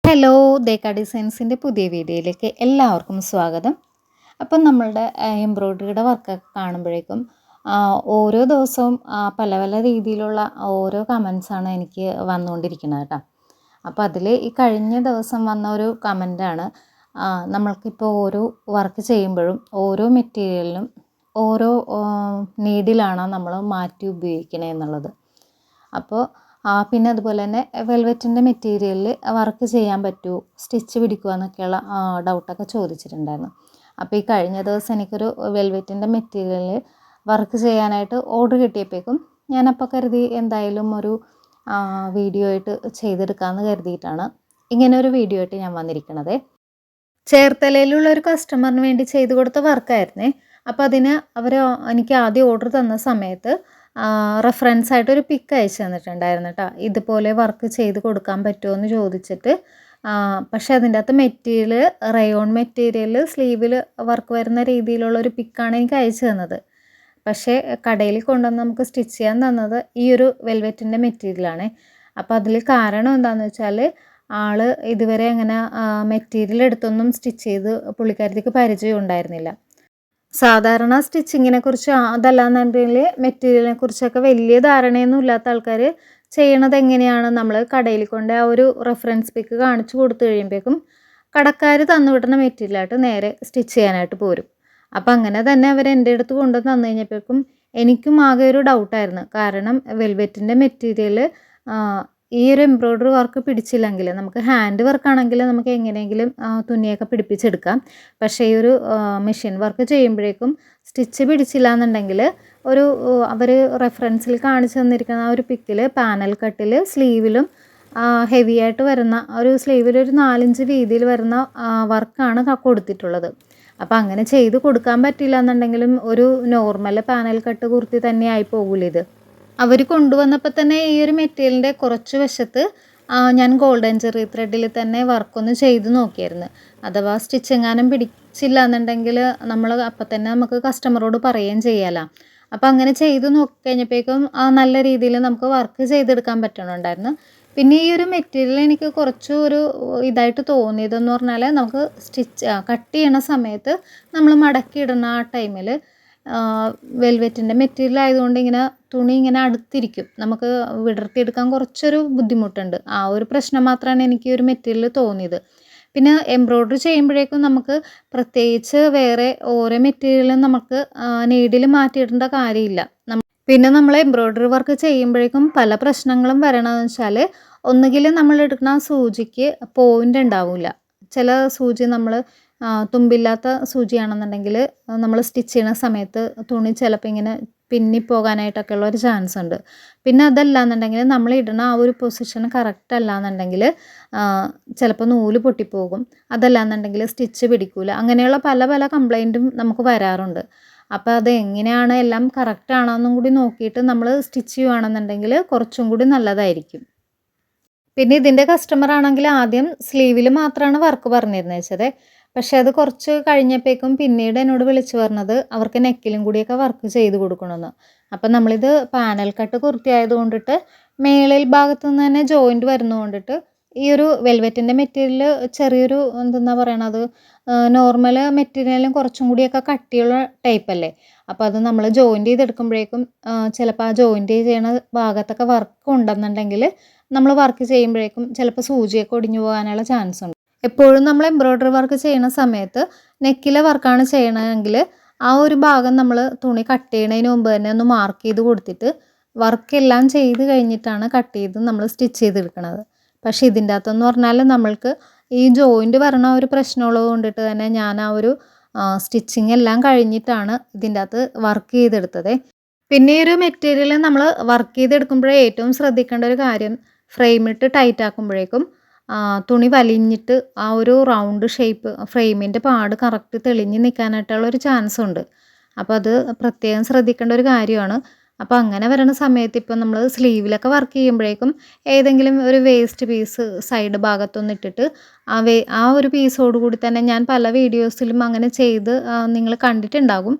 Hello ദേക്ക ഡിസൈൻസിൻ്റെ പുതിയ വീഡിയോയിലേക്ക് എല്ലാവർക്കും സ്വാഗതം. അപ്പം നമ്മളുടെ എംബ്രോയ്ഡറിയുടെ വർക്കൊക്കെ കാണുമ്പോഴേക്കും ഓരോ ദിവസവും പല പല രീതിയിലുള്ള ഓരോ കമൻസാണ് എനിക്ക് വന്നുകൊണ്ടിരിക്കുന്നത് കേട്ടോ. അപ്പോൾ അതിൽ ഈ കഴിഞ്ഞ ദിവസം വന്ന ഒരു കമൻറ്റാണ്, നമ്മൾക്കിപ്പോൾ ഓരോ വർക്ക് ചെയ്യുമ്പോഴും ഓരോ മെറ്റീരിയലിനും ഓരോ നീഡിലാണ് നമ്മൾ മാറ്റി ഉപയോഗിക്കണേ എന്നുള്ളത്. അപ്പോൾ പിന്നെ അതുപോലെ തന്നെ വെൽവെറ്റിൻ്റെ മെറ്റീരിയലിൽ വർക്ക് ചെയ്യാൻ പറ്റുമോ, സ്റ്റിച്ച് പിടിക്കുക എന്നൊക്കെയുള്ള ഡൗട്ടൊക്കെ ചോദിച്ചിട്ടുണ്ടായിരുന്നു. അപ്പോൾ ഈ കഴിഞ്ഞ ദിവസം എനിക്കൊരു വെൽവെറ്റിൻ്റെ മെറ്റീരിയലിൽ വർക്ക് ചെയ്യാനായിട്ട് ഓർഡർ കിട്ടിയപ്പോഴേക്കും ഞാനപ്പോൾ കരുതി എന്തായാലും ഒരു വീഡിയോ ആയിട്ട് ചെയ്തെടുക്കാമെന്ന് കരുതിയിട്ടാണ് ഇങ്ങനെ ഒരു വീഡിയോ ആയിട്ട് ഞാൻ വന്നിരിക്കണത്. ചേർത്തലയിലുള്ള ഒരു കസ്റ്റമറിന് വേണ്ടി ചെയ്തു കൊടുത്ത വർക്കായിരുന്നേ. അപ്പോൾ അതിന് എനിക്ക് ആദ്യം ഓർഡർ തന്ന സമയത്ത് റെഫറൻസ് ആയിട്ടൊരു പിക്ക് അയച്ചു തന്നിട്ടുണ്ടായിരുന്നു കേട്ടോ. ഇതുപോലെ വർക്ക് ചെയ്ത് കൊടുക്കാൻ പറ്റുമോ എന്ന് ചോദിച്ചിട്ട്. പക്ഷേ അതിൻ്റെ അകത്ത് മെറ്റീരിയൽ റയോൺ മെറ്റീരിയൽ സ്ലീവിൽ വർക്ക് വരുന്ന രീതിയിലുള്ളൊരു പിക്കാണ് എനിക്ക് അയച്ചു തന്നത്. പക്ഷേ കടയിൽ കൊണ്ടുവന്ന് നമുക്ക് സ്റ്റിച്ച് ചെയ്യാൻ തന്നത് ഈ ഒരു വെൽവെറ്റിൻ്റെ മെറ്റീരിയലാണ്. അപ്പോൾ അതിൽ കാരണം എന്താണെന്ന് വെച്ചാൽ ആൾ ഇതുവരെ അങ്ങനെ മെറ്റീരിയൽ എടുത്തൊന്നും സ്റ്റിച്ച് ചെയ്ത് പുള്ളിക്കാരത്തിക്ക് പരിചയം ഉണ്ടായിരുന്നില്ല. സാധാരണ സ്റ്റിച്ചിങ്ങിനെ കുറിച്ച് അതല്ലാന്നുണ്ടെങ്കിൽ മെറ്റീരിയലിനെ കുറിച്ചൊക്കെ വലിയ ധാരണയൊന്നും ഇല്ലാത്ത ആൾക്കാർ ചെയ്യണത് എങ്ങനെയാണ്, നമ്മൾ കടയിൽ കൊണ്ട് ആ ഒരു റെഫറൻസ് പിക്ക് കാണിച്ചു കൊടുത്തു കഴിയുമ്പോഴേക്കും കടക്കാർ തന്നു വിടുന്ന മെറ്റീരിയലായിട്ട് നേരെ സ്റ്റിച്ച് ചെയ്യാനായിട്ട് പോരും. അപ്പം അങ്ങനെ തന്നെ അവർ എൻ്റെ അടുത്ത് കൊണ്ടുവന്ന് തന്നു കഴിഞ്ഞപ്പോഴേക്കും എനിക്കും ആകെ ഒരു ഡൗട്ടായിരുന്നു. കാരണം വെൽവെറ്റിൻ്റെ മെറ്റീരിയൽ ഈ ഒരു എംബ്രോയ്ഡറി വർക്ക് പിടിച്ചില്ലെങ്കിൽ നമുക്ക് ഹാൻഡ് വർക്കാണെങ്കിൽ നമുക്ക് എങ്ങനെയെങ്കിലും തുന്നിയൊക്കെ പിടിപ്പിച്ചെടുക്കാം. പക്ഷേ ഈ ഒരു മെഷീൻ വർക്ക് ചെയ്യുമ്പോഴേക്കും സ്റ്റിച്ച് പിടിച്ചില്ല എന്നുണ്ടെങ്കിൽ അവർ റെഫറൻസിൽ കാണിച്ചു തന്നിരിക്കുന്ന ആ ഒരു പിക്കിൽ പാനൽ കട്ടിൽ സ്ലീവിലും ഹെവി ആയിട്ട് വരുന്ന ഒരു സ്ലീവിൽ ഒരു 4 ഇഞ്ച് വീതിയിൽ വരുന്ന വർക്കാണ് കൊടുത്തിട്ടുള്ളത്. അപ്പോൾ അങ്ങനെ ചെയ്ത് കൊടുക്കാൻ പറ്റില്ല എന്നുണ്ടെങ്കിലും ഒരു നോർമൽ പാനൽ കട്ട് കുർത്തി തന്നെ ആയി പോകില്ല ഇത്. അവർ കൊണ്ടുവന്നപ്പോൾ തന്നെ ഈ ഒരു മെറ്റീരിയലിൻ്റെ കുറച്ച് വശത്ത് ഞാൻ ഗോൾഡൻ ചെറി ത്രെഡിൽ തന്നെ വർക്കൊന്ന് ചെയ്ത് നോക്കിയായിരുന്നു. അഥവാ സ്റ്റിച്ച് എങ്ങാനും പിടിച്ചില്ല എന്നുണ്ടെങ്കിൽ നമ്മൾ അപ്പം തന്നെ നമുക്ക് കസ്റ്റമറോട് പറയുകയും ചെയ്യാമല്ലോ. അപ്പോൾ അങ്ങനെ ചെയ്ത് നോക്കി കഴിഞ്ഞപ്പോഴേക്കും നല്ല രീതിയിൽ നമുക്ക് വർക്ക് ചെയ്തെടുക്കാൻ പറ്റണുണ്ടായിരുന്നു. പിന്നെ ഈ ഒരു മെറ്റീരിയൽ എനിക്ക് കുറച്ചൊരു ഇതായിട്ട് തോന്നിയതെന്ന് പറഞ്ഞാൽ നമുക്ക് കട്ട് ചെയ്യണ സമയത്ത് നമ്മൾ മടക്കി ഇടുന്ന ആ ടൈമിൽ വെൽവെറ്റിൻ്റെ മെറ്റീരിയൽ ആയതുകൊണ്ട് ഇങ്ങനെ തുണി ഇങ്ങനെ അടുത്തിരിക്കും, നമുക്ക് വിടർത്തിയെടുക്കാൻ കുറച്ചൊരു ബുദ്ധിമുട്ടുണ്ട്. ആ ഒരു പ്രശ്നം മാത്രമാണ് എനിക്ക് ഈ ഒരു മെറ്റീരിയൽ തോന്നിയത്. പിന്നെ എംബ്രോയ്ഡറി ചെയ്യുമ്പോഴേക്കും നമുക്ക് പ്രത്യേകിച്ച് വേറെ ഓരോ മെറ്റീരിയലും നമുക്ക് നീഡിൽ മാറ്റിയിടേണ്ട കാര്യമില്ല. പിന്നെ നമ്മൾ എംബ്രോയ്ഡറി വർക്ക് ചെയ്യുമ്പോഴേക്കും പല പ്രശ്നങ്ങളും വരണമെന്ന് വെച്ചാൽ, ഒന്നുകിൽ നമ്മൾ എടുക്കുന്ന സൂചിക്ക് പോയിൻ്റ് ഉണ്ടാവില്ല. ചില സൂചി നമ്മൾ തുമ്പില്ലാത്ത സൂചിയാണെന്നുണ്ടെങ്കിൽ നമ്മൾ സ്റ്റിച്ച് ചെയ്യുന്ന സമയത്ത് തുണി ചിലപ്പോൾ ഇങ്ങനെ പിന്നിപ്പോകാനായിട്ടൊക്കെ ഉള്ള ഒരു ചാൻസ് ഉണ്ട്. പിന്നെ അതല്ല എന്നുണ്ടെങ്കിൽ നമ്മൾ ഇടുന്ന ആ ഒരു പൊസിഷൻ കറക്റ്റ് അല്ല എന്നുണ്ടെങ്കിൽ ചിലപ്പോൾ നൂല് പൊട്ടിപ്പോകും. അതല്ല എന്നുണ്ടെങ്കിൽ സ്റ്റിച്ച് പിടിക്കില്ല. അങ്ങനെയുള്ള പല പല കംപ്ലൈൻറ്റും നമുക്ക് വരാറുണ്ട്. അപ്പോൾ അത് എങ്ങനെയാണ് എല്ലാം കറക്റ്റ് ആണെന്നും കൂടി നോക്കിയിട്ട് നമ്മൾ സ്റ്റിച്ച് ചെയ്യുകയാണെന്നുണ്ടെങ്കിൽ കുറച്ചും കൂടി നല്ലതായിരിക്കും. പിന്നെ ഇതിൻ്റെ കസ്റ്റമർ ആണെങ്കിൽ ആദ്യം സ്ലീവിൽ മാത്രമാണ് വർക്ക് പറഞ്ഞിരുന്നത് വെച്ചത്. പക്ഷേ അത് കുറച്ച് കഴിഞ്ഞപ്പോഴേക്കും പിന്നീട് എന്നോട് വിളിച്ച് പറഞ്ഞത് അവർക്ക് നെക്കിലും കൂടിയൊക്കെ വർക്ക് ചെയ്ത് കൊടുക്കണമെന്ന്. അപ്പം നമ്മളിത് പാനൽ കട്ട് കുർത്തി ആയതുകൊണ്ടിട്ട് മേളിൽ ഭാഗത്തു നിന്ന് തന്നെ ജോയിൻറ്റ് വരുന്നതുകൊണ്ടിട്ട് ഈ ഒരു വെൽവെറ്റിൻ്റെ മെറ്റീരിയൽ ചെറിയൊരു എന്തെന്നാ പറയണത്, നോർമൽ മെറ്റീരിയലും കുറച്ചും കൂടിയൊക്കെ കട്ടിയുള്ള ടൈപ്പല്ലേ. അപ്പോൾ അത് നമ്മൾ ജോയിൻറ്റ് ചെയ്തെടുക്കുമ്പോഴേക്കും ചിലപ്പോൾ ആ ജോയിൻറ്റ് ചെയ്യണ ഭാഗത്തൊക്കെ വർക്ക് ഉണ്ടെന്നുണ്ടെങ്കിൽ നമ്മൾ വർക്ക് ചെയ്യുമ്പോഴേക്കും ചിലപ്പോൾ സൂചിയൊക്കെ ഒടിഞ്ഞു പോകാനുള്ള ചാൻസ് ഉണ്ട്. എപ്പോഴും നമ്മൾ എംബ്രോയ്ഡറി വർക്ക് ചെയ്യുന്ന സമയത്ത് നെക്കിലെ വർക്കാണ് ചെയ്യണമെങ്കിൽ ആ ഒരു ഭാഗം നമ്മൾ തുണി കട്ട് ചെയ്യണതിന് മുമ്പ് തന്നെ ഒന്ന് മാർക്ക് ചെയ്ത് കൊടുത്തിട്ട് വർക്കെല്ലാം ചെയ്ത് കഴിഞ്ഞിട്ടാണ് കട്ട് ചെയ്ത് നമ്മൾ സ്റ്റിച്ച് ചെയ്തെടുക്കുന്നത്. പക്ഷേ ഇതിൻ്റെ അകത്തെന്ന് പറഞ്ഞാൽ നമ്മൾക്ക് ഈ ജോയിൻറ്റ് വരണ ഒരു പ്രശ്നമുള്ളത് കൊണ്ടിട്ട് തന്നെ ഞാൻ ആ ഒരു സ്റ്റിച്ചിങ് എല്ലാം കഴിഞ്ഞിട്ടാണ് ഇതിൻ്റെ അകത്ത് വർക്ക് ചെയ്തെടുത്തത്. പിന്നെ ഈ ഒരു മെറ്റീരിയൽ നമ്മൾ വർക്ക് ചെയ്തെടുക്കുമ്പോഴേ ഏറ്റവും ശ്രദ്ധിക്കേണ്ട ഒരു കാര്യം, ഫ്രെയിമിട്ട് ടൈറ്റ് ആക്കുമ്പോഴേക്കും തുണി വലിഞ്ഞിട്ട് ആ ഒരു റൗണ്ട് ഷേപ്പ് ഫ്രെയിമിൻ്റെ പാട് കറക്റ്റ് തെളിഞ്ഞ് നിൽക്കാനായിട്ടുള്ള ഒരു ചാൻസ് ഉണ്ട്. അപ്പോൾ അത് പ്രത്യേകം ശ്രദ്ധിക്കേണ്ട ഒരു കാര്യമാണ്. അപ്പോൾ അങ്ങനെ വരുന്ന സമയത്ത് ഇപ്പം നമ്മൾ സ്ലീവിലൊക്കെ വർക്ക് ചെയ്യുമ്പോഴേക്കും ഏതെങ്കിലും ഒരു വേസ്റ്റ് പീസ് സൈഡ് ഭാഗത്തൊന്ന് ഇട്ടിട്ട് ആ ഒരു പീസോട് കൂടി തന്നെ ഞാൻ പല വീഡിയോസിലും അങ്ങനെ ചെയ്ത് നിങ്ങൾ കണ്ടിട്ടുണ്ടാകും.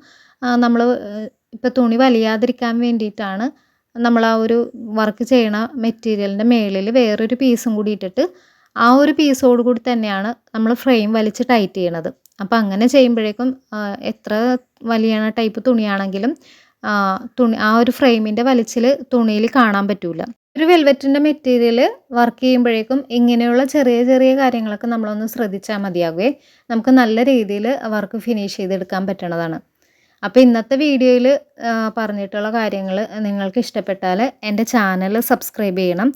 നമ്മൾ ഇപ്പോൾ തുണി വലിയാതിരിക്കാൻ വേണ്ടിയിട്ടാണ് നമ്മൾ ആ ഒരു വർക്ക് ചെയ്യണ മെറ്റീരിയലിൻ്റെ മേളിൽ വേറൊരു പീസും കൂടി ഇട്ടിട്ട് ആ ഒരു പീസോട് കൂടി തന്നെയാണ് നമ്മൾ ഫ്രെയിം വലിച്ച് ടൈറ്റ് ചെയ്യണത്. അപ്പോൾ അങ്ങനെ ചെയ്യുമ്പോഴേക്കും എത്ര വലിയ ടൈപ്പ് തുണിയാണെങ്കിലും ആ ഒരു ഫ്രെയിമിൻ്റെ വലിച്ചിൽ തുണിയിൽ കാണാൻ പറ്റൂല. ഒരു വെൽവെറ്റിൻ്റെ മെറ്റീരിയൽ വർക്ക് ചെയ്യുമ്പോഴേക്കും ഇങ്ങനെയുള്ള ചെറിയ ചെറിയ കാര്യങ്ങളൊക്കെ നമ്മളൊന്ന് ശ്രദ്ധിച്ചാൽ മതിയാകുമേ. നമുക്ക് നല്ല രീതിയിൽ വർക്ക് ഫിനിഷ് ചെയ്തെടുക്കാൻ പറ്റണതാണ്. അപ്പോൾ ഇന്നത്തെ വീഡിയോയിൽ പറഞ്ഞിട്ടുള്ള കാര്യങ്ങൾ നിങ്ങൾക്ക് ഇഷ്ടപ്പെട്ടാൽ എൻ്റെ ചാനൽ സബ്സ്ക്രൈബ് ചെയ്യണം.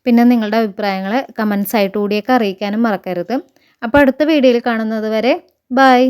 പിന്നെ നിങ്ങളുടെ അഭിപ്രായങ്ങൾ കമൻസ് ആയിട്ട് കൂടിയൊക്കെ അറിയിക്കാനും മറക്കരുത്. അപ്പോൾ അടുത്ത വീഡിയോയിൽ കാണുന്നത് വരെ ബൈ.